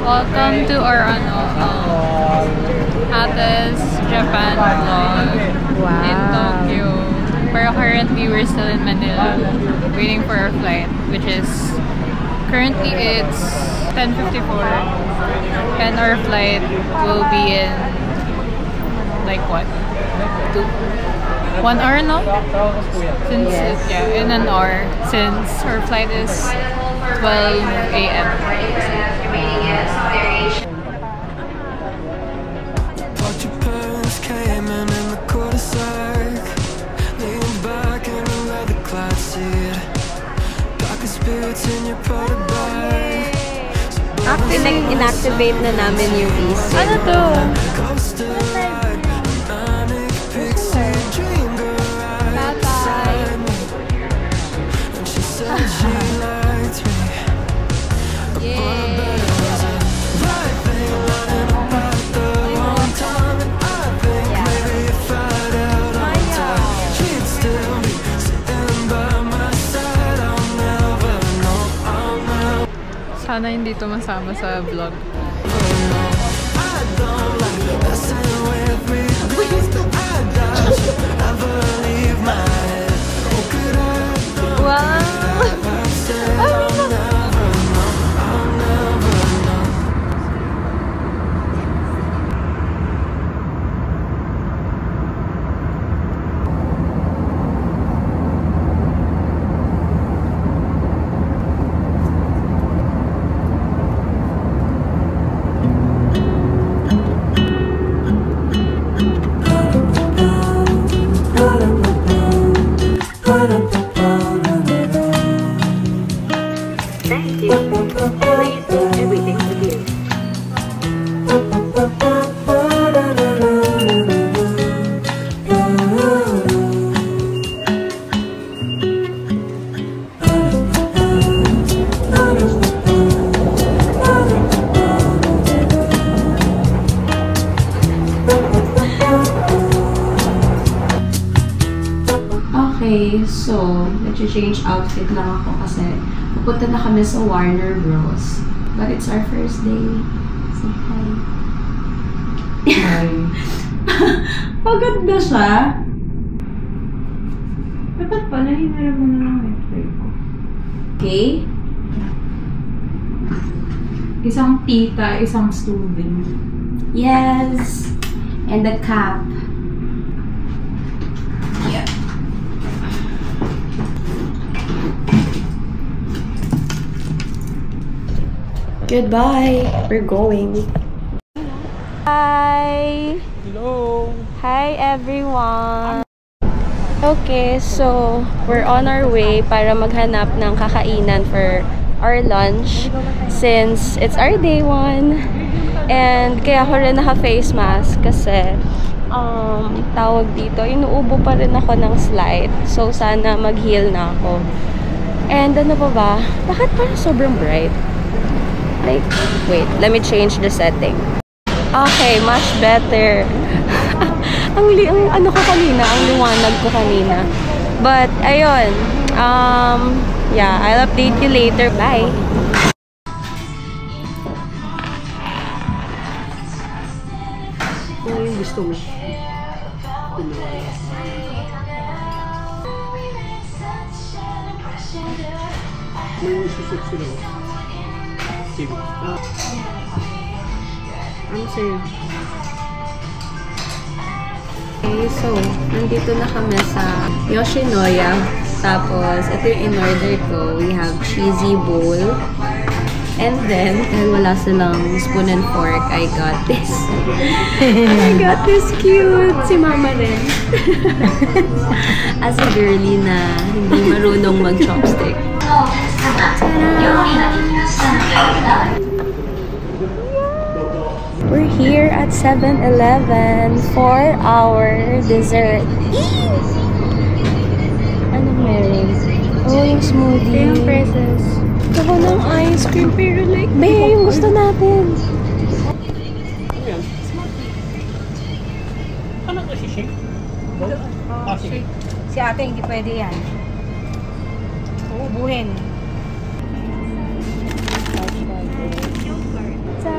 Welcome to our Ates Japan vlog in Tokyo. Pero currently we're still in Manila waiting for our flight, which is currently it's 10:54 and our flight will be in like what? 1 hour now? Since yes. In an hour since our flight is 12 a.m. Inactivate na namin yung eSIM. Ano to? Sana hindi ito masama sa vlog. Wow! Okay, so, nag-change outfit lang ako kasi pupunta na kami sa Warner Bros. But it's our first day. Say hi. Hi. Pagod na siya. Dapat pala, hinarap mo na lang wifi ko. Okay? Isang tita, isang student. Yes! And the cap. Yeah. Goodbye. We're going. Hi. Hello. Hi everyone. Okay, so we're on our way para maghanap ng kakainan for our lunch since it's our day 1. And kaya ako rin naka-face mask kasi tawag dito, inuubo pa rin ako ng slight. So sana mag-heal na ako. And ano pa ba? Bakit parang sobrang bright? Like, wait, let me change the setting. Okay, much better. ang ano ko kanina, ang liwanag ko kanina. But, ayun. Yeah, I'll update you later. Bye! Ano yung gusto mo? May susuk sila. Sige. Ano sa'yo? Okay, so, nandito na kami sa Yoshinoya. Tapos, ito yung in-order ko. We have cheesy bowl. And then, dahil wala silang spoon and fork, I got this. I got this cute! Si mama rin. As a girly na hindi marunong mag-chopstick. We're here at 7-Eleven for our dessert. Anong meron? Oh, yung smoothie. Yung prices. Ako ng ice cream, pero like, babe, yung gusto natin. Ano yan? Ano ka si shake? Shake. Si ate, hindi pwede yan. Uubuhin. Sa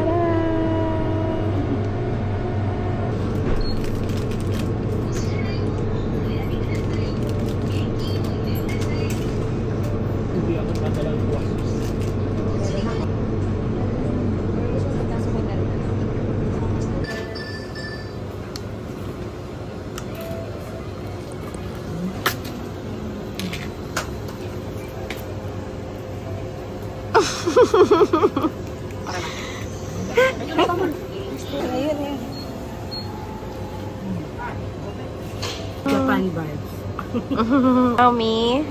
Japan vibes. Mommy.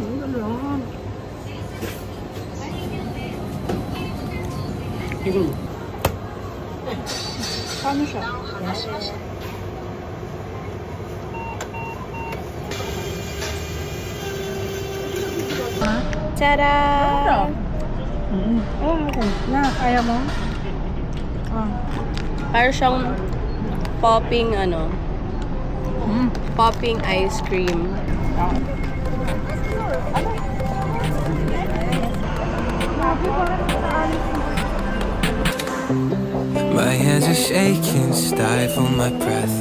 Paano siya? Tada! Oh, okay. Na, kaya mo? Para siyang popping ano. Popping ice cream. My hands are shaking, stifle my breath.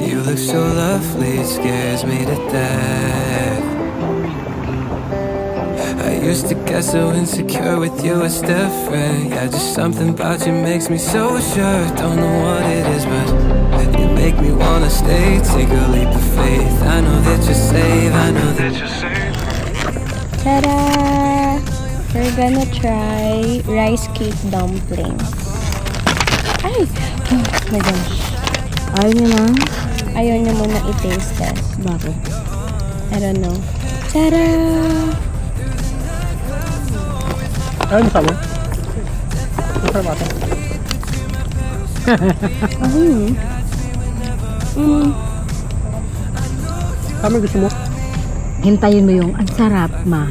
You look so lovely, it scares me to death. I used to get so insecure with you, it's different. Yeah, just something about you makes me so sure. Don't know what it is, but you make me wanna stay. Take a leap of faith. I know that you're safe, I know that you're safe. Tada! We're gonna try rice cake dumplings. Ay! Oh my gosh. Ayaw niyo na? Ayaw niya muna i-taste test. Bakit? I don't know. Tada! Ano sabi? Ano sabi? Kami gusto mo? Hintayin mo yung ang sarap, ma.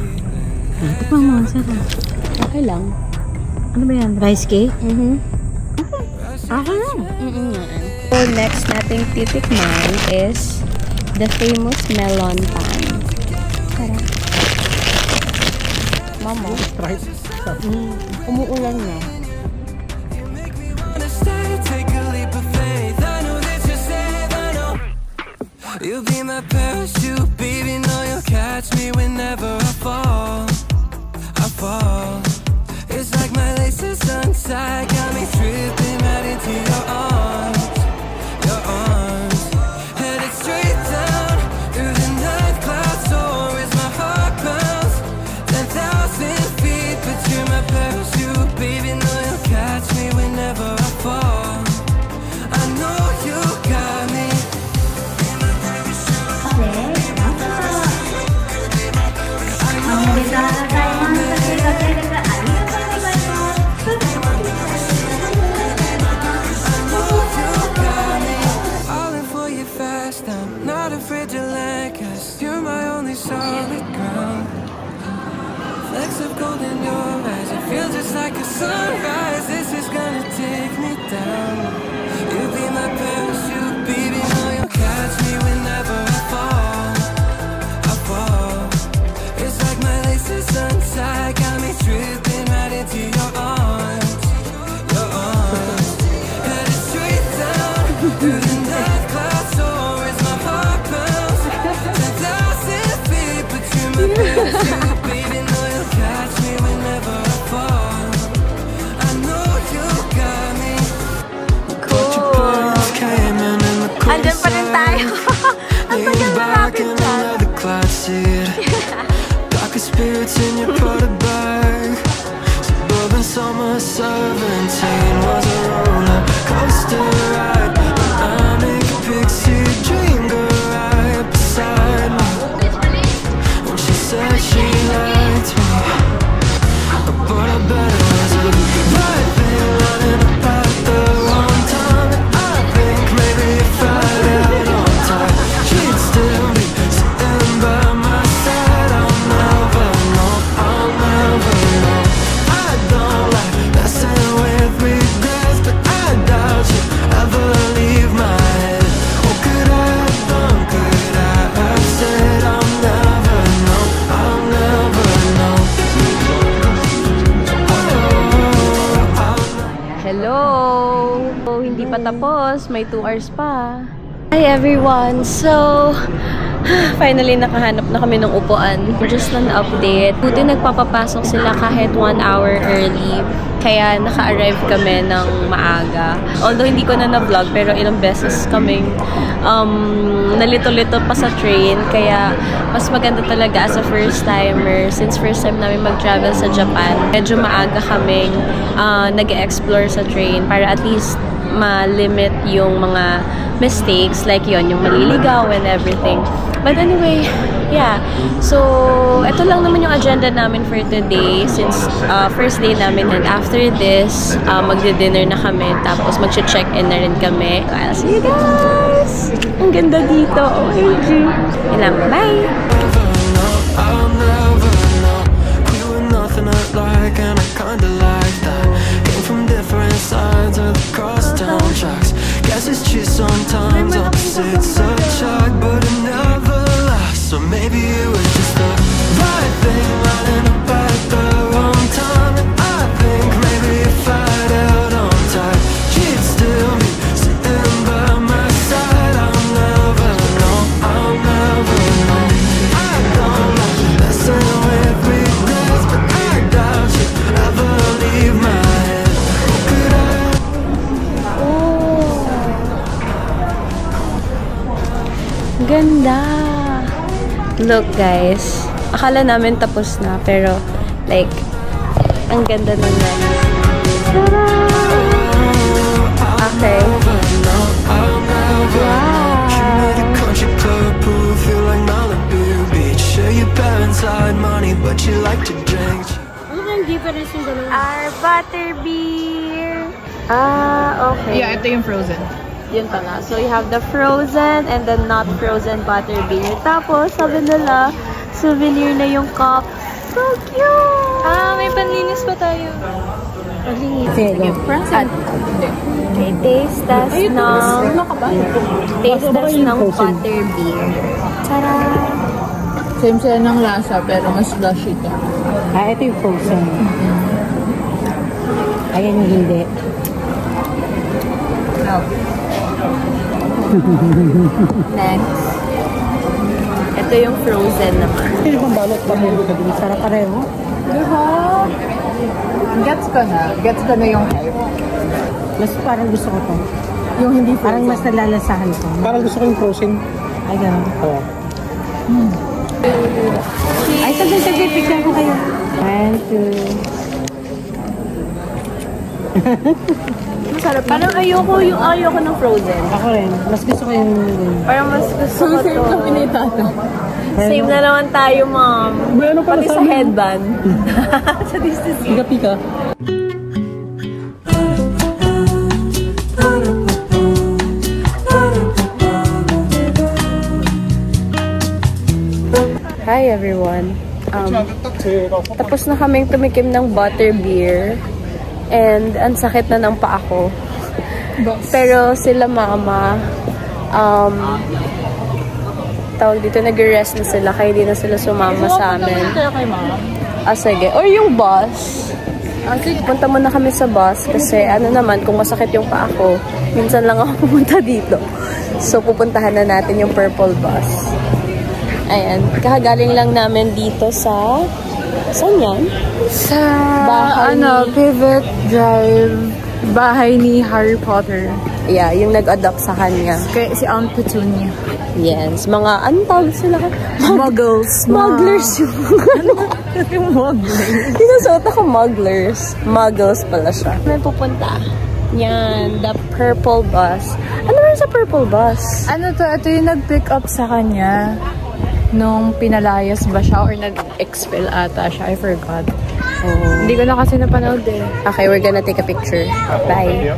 Ito pa mo, ang sarap. Okay lang. Ano ba yan? Rice cake? Okay lang. So, next nating titikman is the famous melon pan. Tara. Mama. Try. Umuulan na. You'll be my parachute, baby, know you'll catch me whenever I fall. I fall. It's like my laces untied, got me tripping right into your arms. Your arms. Headed straight down through the night clouds, so is my heart bounce 10,000 feet, but you're my parachute, baby, know you'll catch me whenever I fall. I know you got me. I'm not afraid to land, 'cause you're my only solid ground. Flecks of gold in your eyes, it feels just like a sunrise. This is gonna take me down. You'll be my parachute, baby, know you'll catch me whenever I fall. I fall. It's like my laces untied, got me tripping right into your arms. Your arms. Headed straight down through the night clouds, so is my heart bounce 10,000 feet, but you're my parachute, baby, know you'll catch me whenever I fall. I know you got me. Cool. Came in the Andyan pa rin tayo. Ang tagal na natin dyan. Darker spirits in your Prada bag. Suburban summer 17 was a roller coaster ride. I make a pixie dream girl right beside me. When she said she liked me, but I bet it was a right thing running about the wrong time. And I think maybe if I held on tight, she'd still be sitting by my side. I'll never know, I'll never know. I don't like messing with regrets, but I doubt you ever leave my head. What could I have done, could I have said? I'll never know, I'll never know. Hello! Oh, hindi pa tapos. May 2 hours pa. Hi everyone! So, finally nakahanap na kami ng upuan. Just an update. Buti nagpapapasok sila kahit 1 hour early. Kaya naka-arrive kami ng maaga. Although hindi ko na na-vlog, pero ilang beses kaming nalito-lito pa sa train. Kaya mas maganda talaga as a first-timer. Since first time namin mag-travel sa Japan, medyo maaga kaming nag-explore sa train para at least ma-limit yung mga mistakes, like yon yung maliligaw and everything. But anyway, yeah. So, ito lang naman yung agenda namin for today since first day namin, and after this, magdi-dinner na kami, tapos mag-check-in na rin kami. I'll see you guys! Ang ganda dito. OMG! Yun lang. Bye! I'll never know. We were nothing alike, and I kinda like that. Came from different sides of the crosstown tracks. Guess it's true sometimes opposites attract, but it never lasts. So maybe it was just the right thing lining up at the wrong time. And I think maybe if I'd held on tight, she'd still be sitting by my side. I'll never know, I'll never know. I don't like messing with regrets, but I doubt you ever leave my head. Could I? Ganda! Look guys, akala namin tapos na, pero like, ang ganda ng lens. Okay. Our butterbeer! Okay. Yeah, ito yung frozen. Yun pala. So, you have the frozen and the not frozen butterbeer. Tapos, sabi nila, souvenir na yung cup. So cute! May panlinis pa tayo. Sige, At, okay, taste test ng butterbeer. Tara! Same sila ng lasa, pero mas flush ito. ito yung frozen. Ayan yung hindi. Next. Ito yung frozen naman. Hindi bang balot pa mo ka din? Sarap pareho. Gets ko na yung hype. Mas parang gusto ko to. Yung hindi frozen. Parang mas nalalasahan ko. Parang gusto ko yung frozen. Ay, gano'n. Oo. Ay, sagay, picture ko kayo. 1, 2. Masarap. Parang ayoko ng frozen. Ako rin. Mas gusto ko yung... Parang mas gusto ko to. kami ni Tata. Same na naman tayo, ma'am. Ano pala Pati sa sabi mo? headband. Sa distance. Pika-pika. Hi everyone. Tapos na kaming tumikim ng butterbeer. And ang sakit na ng paa ko. Pero sila mama, tawag dito, nag-rest na sila kaya di na sila sumama sa amin. Sige. Or yung bus. Punta muna kami sa bus kasi ano naman, kung masakit yung paa ko, minsan lang ako pumunta dito. So pupuntahan na natin yung purple bus. Ayan. Kakagaling lang namin dito sa... Saan yan? Sa, Bahay ni- Pivot Drive, bahay ni Harry Potter. Yeah, yung nag-adopt sa kanya. Kaya si Aunt Petunia. Yes. Mga, anong tawag sila? Muggles. Mugglers yung... Yung Muggles. Sinasuot ako mugglers. Muggles pala siya. May pupunta. Yan, the purple bus. Ano rin sa purple bus? Ano to? Ito yung nag-pick up sa kanya nung pinalayas ba siya or nag-expel ata siya. I forgot. Hindi ko na kasi napanood eh. Okay, we're gonna take a picture. Bye.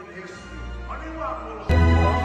in history. Maniwala mo lang.